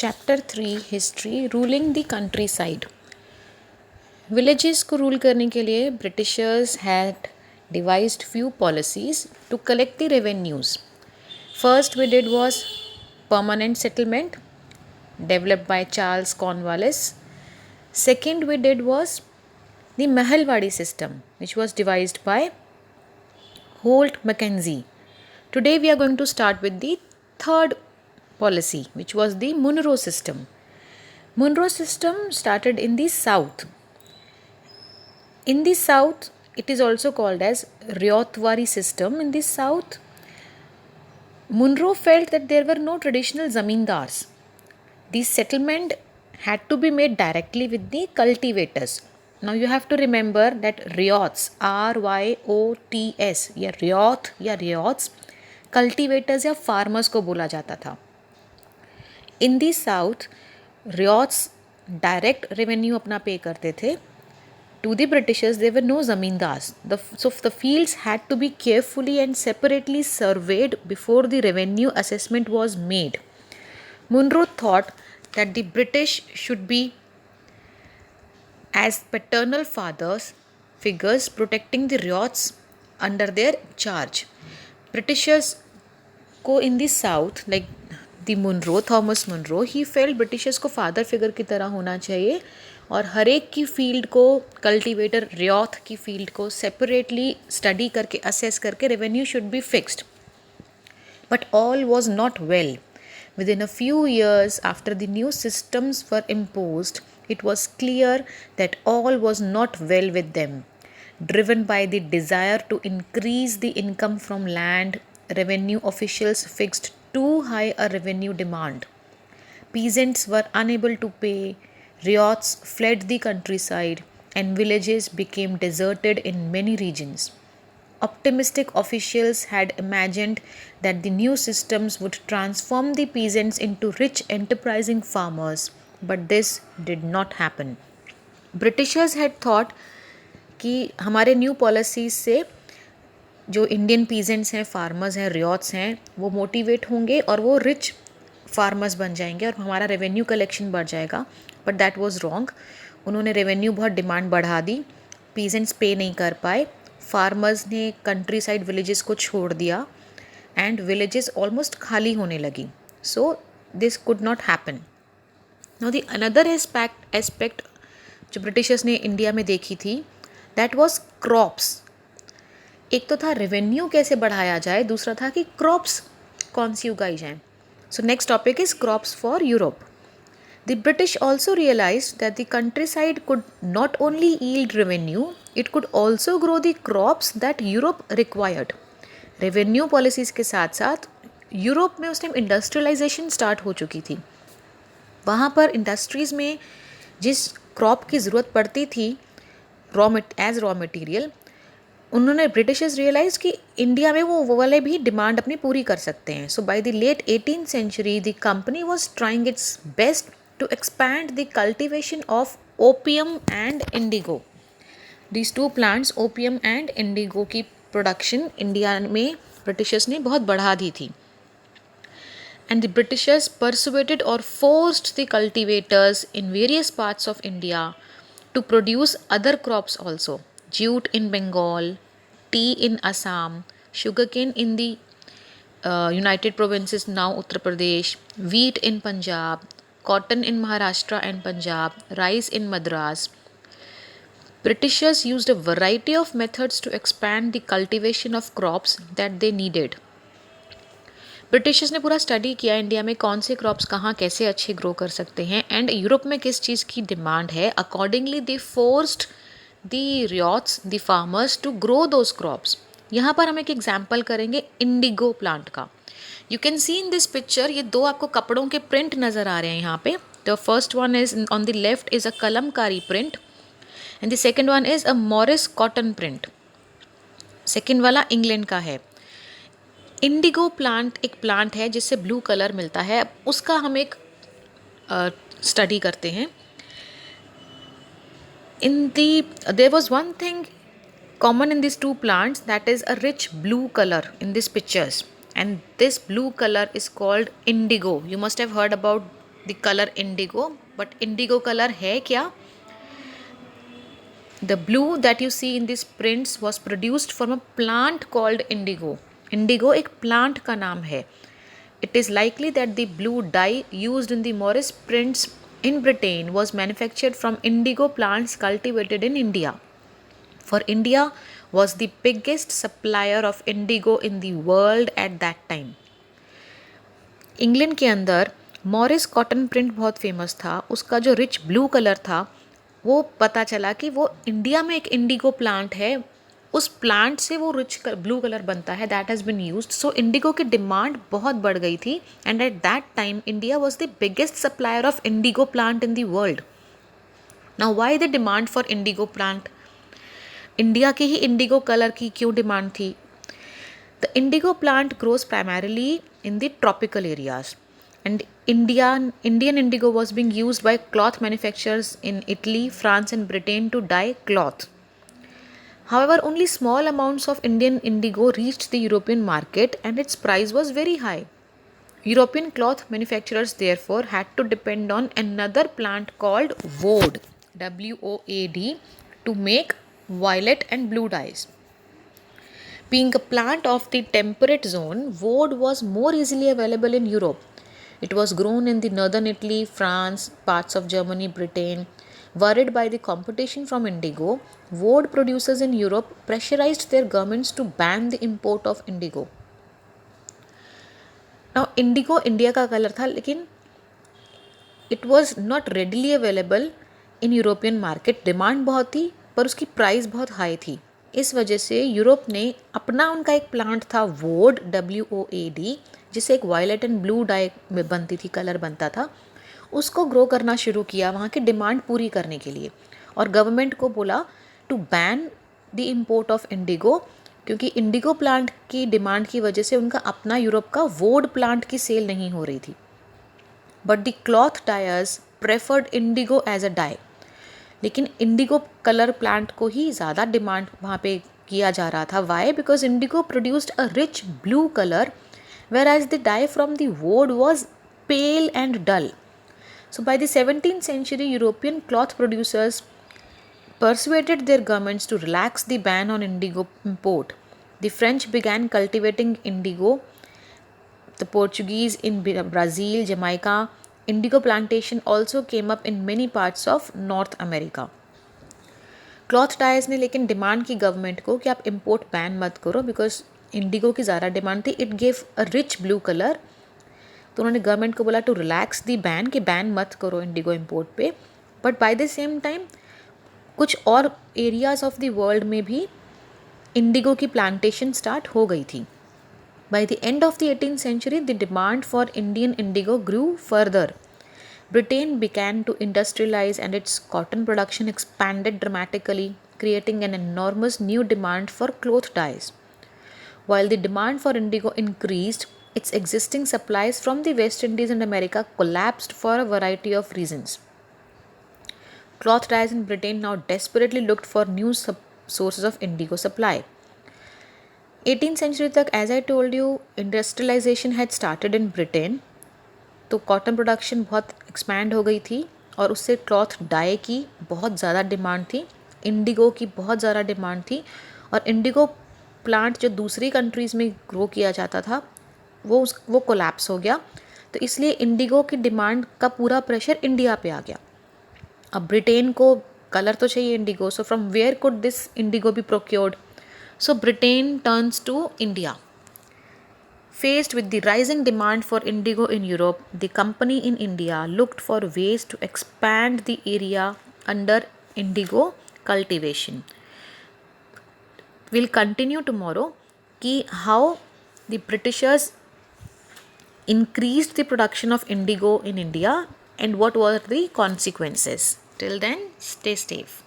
Chapter 3 history ruling the country side. Villages को rule करने के लिए Britishers had devised few policies to collect the revenues. First we did was permanent settlement developed by Charles Cornwallis. Second we did was the Mahalwadi system, which was devised by Holt Mackenzie. Today we are going to start with the third policy, which was the Munro system. Munro system started in the south. In the south, it is also called as Ryotwari system. In the south, Munro felt that there were no traditional zamindars. The settlement had to be made directly with the cultivators. Now you have to remember that ryots, RYOTS, या ryot या ryots, cultivators या farmers को बोला जाता था. In the south, ryots direct revenue अपना पे करते थे. To the Britishers, there were no zamindars. So the fields had to be carefully and separately surveyed before the revenue assessment was made. Munro thought that the British should be as paternal fathers figures protecting the ryots under their charge. Britishers को in the south, like the Munro, Thomas Munro, he felt Britishers को father figure की तरह होना चाहिए और हर एक की field को कल्टीवेटर रियोथ की फील्ड को सेपरेटली स्टडी करके असेस करके revenue should be fixed. But all was not well. Within a few years after the new systems were imposed, it was clear that all was not well with them. Driven by the desire to increase the income from land, revenue officials fixed too high a revenue demand. Peasants were unable to pay, ryots fled the countryside, and villages became deserted in many regions. Optimistic officials had imagined that the new systems would transform the peasants into rich enterprising farmers, but this did not happen. Britishers had thought कि हमारे new policies से जो Indian peasants हैं, farmers हैं, रियोट्स हैं, वो motivate होंगे और वो रिच फार्मर्स बन जाएंगे और हमारा रेवेन्यू कलेक्शन बढ़ जाएगा. But that was wrong. उन्होंने रेवेन्यू बहुत डिमांड बढ़ा दी, पीजेंट्स पे नहीं कर पाए, फार्मर्स ने कंट्री साइड विलेजेस को छोड़ दिया एंड विलेजेस ऑलमोस्ट खाली होने लगी. So this could not happen. Now the another aspect जो ब्रिटिशर्स ने इंडिया में देखी थी, दैट वाज क्रॉप्स. एक तो था रेवेन्यू कैसे बढ़ाया जाए, दूसरा था कि क्रॉप्स कौन सी उगाई जाएं. So next topic is crops for Europe. The British also realized that the countryside could not only yield revenue, it could also grow the crops that Europe required. Revenue policies के साथ साथ Europe में उस time industrialisation start हो चुकी थी. वहाँ पर इंडस्ट्रीज़ में जिस क्रॉप की ज़रूरत पड़ती थी एज रॉ मटेरियल, उन्होंने ब्रिटिशर्स रियलाइज कि इंडिया में वो वाले भी डिमांड अपनी पूरी कर सकते हैं. So by the late 18th century, the company was trying its best to expand the cultivation of opium and indigo. These two plants, opium and indigo की प्रोडक्शन इंडिया में ब्रिटिशर्स ने बहुत बढ़ा दी थी. And the Britishers persuaded or forced the cultivators in various parts of India to produce other crops also. Jute in Bengal, tea in Assam, sugarcane in the United Provinces, now Uttar Pradesh, wheat in Punjab, cotton in Maharashtra and Punjab, rice in Madras. Britishers used a variety of methods to expand the cultivation of crops that they needed. Britishers ने पूरा study किया India में कौन से crops कहाँ कैसे अच्छे grow कर सकते हैं एंड यूरोप में किस चीज़ की डिमांड है. Accordingly they forced the ryots, the farmers to grow those crops. यहाँ पर हम एक एग्जाम्पल करेंगे इंडिगो प्लांट का. You can see in this picture, ये दो आपको कपड़ों के प्रिंट नज़र आ रहे हैं यहाँ पे. The first one is on the left is a Kalamkari print and the second one is a Morris cotton print. Second वाला इंग्लैंड का है. इंडिगो प्लांट एक प्लांट है जिससे ब्लू कलर मिलता है. उसका हम एक स्टडी करते हैं. There was one thing common in these two plants, that is a rich blue color in these pictures, and this blue color is called indigo. You must have heard about the colour Indigo, but Indigo colour है क्या? The blue that you see in these prints was produced from a plant called indigo. Indigo एक plant का नाम है. It is likely that the blue dye used in the Morris prints in Britain was manufactured from indigo plants cultivated in India. For India was the biggest supplier of indigo in the world at that time. England के अंदर Morris cotton print बहुत famous था. उसका जो rich blue colour था वो पता चला कि वो इंडिया में एक इंडिगो प्लांट है, उस प्लांट से वो रिच ब्लू कलर बनता है. That has been used. So Indigo की डिमांड बहुत बढ़ गई थी and at that time India was the biggest supplier of Indigo plant in the world. Now why the demand for Indigo plant? India की ही Indigo colour की क्यों demand थी? The indigo plant grows primarily in the tropical areas, and Indian indigo was being used by cloth manufacturers in Italy, France, and Britain to dye cloth. However, only small amounts of Indian indigo reached the European market, and its price was very high. European cloth manufacturers therefore had to depend on another plant called woad, WOAD, to make violet and blue dyes. Being a plant of the temperate zone, woad was more easily available in Europe. It was grown in the northern Italy, France, parts of Germany, Britain. Worried by the competition from indigo, woad producers in Europe pressurized their governments to ban the import of indigo. Now, indigo India का colour था, लेकिन it was not readily available in European market. Demand बहुत थी पर उसकी price बहुत high थी. इस वजह से यूरोप ने अपना उनका एक प्लांट था वोड, WOAD, जिसे एक वायलेट एंड ब्लू डाई में बनती थी, कलर बनता था, उसको ग्रो करना शुरू किया वहाँ की डिमांड पूरी करने के लिए. और गवर्नमेंट को बोला to ban the import of indigo, क्योंकि इंडिगो प्लांट की डिमांड की वजह से उनका अपना यूरोप का वोड प्लांट की सेल नहीं हो रही थी. But the cloth dyers preferred indigo as a dye. लेकिन इंडिगो कलर प्लांट को ही ज़्यादा डिमांड वहाँ पे किया जा रहा था. Why? Because indigo produced a rich blue colour whereas the dye from the woad was pale and dull. So by the 17th century, European cloth producers persuaded their governments to relax the ban on indigo import. The French began cultivating indigo, the Portuguese in Brazil, Jamaica. Indigo plantation also came up in many parts of North America. Cloth dyers ने लेकिन demand की government को कि आप import ban मत करो, because Indigo की ज़्यादा डिमांड थी. It gave a rich blue colour. तो उन्होंने गवर्नमेंट को बोला टू रिलैक्स दी बैन, कि बैन मत करो इंडिगो इंपोर्ट पे. But by the same time कुछ और एरियाज ऑफ द वर्ल्ड में भी इंडिगो की प्लांटेशन स्टार्ट हो गई थी. By the end of the 18th century, the demand for Indian indigo grew further. Britain began to industrialize and its cotton production expanded dramatically, creating an enormous new demand for cloth dyes. While the demand for indigo increased, its existing supplies from the West Indies and America collapsed for a variety of reasons. Cloth dyes in Britain now desperately looked for new sources of indigo supply. 18th century तक, as I told you, industrialisation had started in Britain. तो cotton production बहुत expand हो गई थी और उससे cloth die की बहुत ज़्यादा डिमांड थी, इंडिगो की बहुत ज़्यादा डिमांड थी. और इंडिगो प्लांट जो दूसरी कंट्रीज़ में ग्रो किया जाता था वो कोलैप्स हो गया. तो इसलिए इंडिगो की डिमांड का पूरा प्रेशर इंडिया पे आ गया. अब ब्रिटेन को कलर तो चाहिए indigo, so from where could this indigo be procured? So Britain turns to India. Faced with the rising demand for indigo in Europe, the company in India looked for ways to expand the area under indigo cultivation. We'll continue tomorrow कि how the Britishers increased the production of indigo in India and what were the consequences. Till then, stay safe.